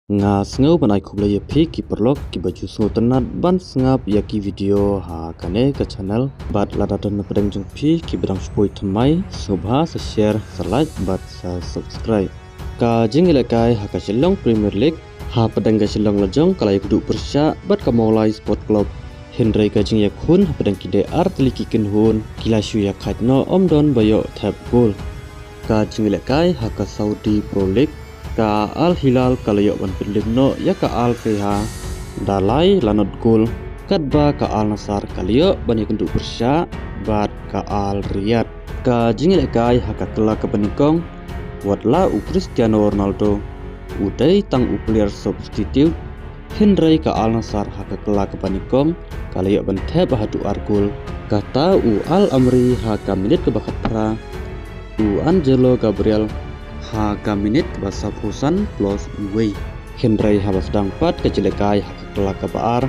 Nga sngau banai kublai ya phi ki perlok ki baju sngau tenat ban sngap ya ki video ha kane ka channel bat ladatan pedang jong phi ki bedang spoi thamai sobha sa share sa like bat sa subscribe ka jingile kai ha ka Shillong Premier League ha pedang ka Shillong lajong kalai kudu persya bat ka Maulai Sport Club Hendrai ka jing ya khun ha pedang ki de art liki kin hun kila shu ya khat no omdon bayo tap goal ka jingile kai ha ka Saudi Pro League ka Al Hilal kalayo ban pilim no ya ka Al Kaiha dalai lanot gol kadba ka Al Nassr kalayo ban yakundu persya bat ka Al Riyadh ka jingile kai haka kela ka banikong watla u Cristiano Ronaldo udai tang u player substitute Hendrai ka Al Nassr haka kela ka banikong kalayo ban theb hadu argul kata u Al Amri haka minit ke bakat pra u Angelo Gabriel Haga minit bahasa Pusan plus Uwei Hendrai habas dangpat ke Cilekai haka kelak ke Baar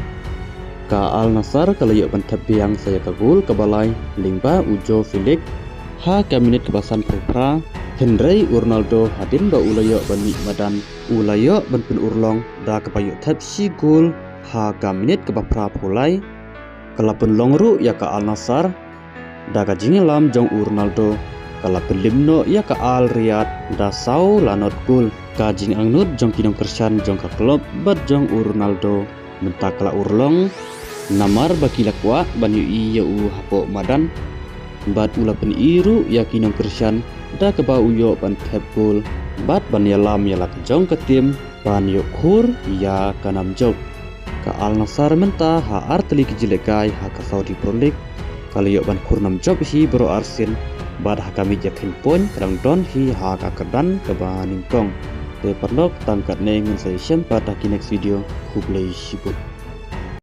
ka Al Nassr kalayo bantab biang saya ke gol ke balai lingba ujo Felix haga minit kebasan Propra Hendrai Ronaldo hadin ba ulayo bani madan ulayo ban pin urlong da kepayo tab si gol haga minit ke bapra pulai kelapun longru ya ka Al Nassr da ka jingilam jong Ronaldo kala pelimno ya ka Al Riyadh da sau lanot gol ka jing angnut jong kinong kersan jong ka klub bat jong Ronaldo menta kala urlong namar bakila kwa ban yu iya u hapo madan bat ula pen iru ya kinong kersan da ka ba uyo ban tap gol bat ban ya lam ya lak jong ka tim ban yu khur ya kanam jog ka Al Nassr menta ha artli ki jilekai ha ka Saudi Pro League kala yo ban khurnam job hi bro arsin bad kami jakin pun kadang don hi ha ka kedan ke baning kong te perlok tangkat ne ngan saya pada next video kublai sibut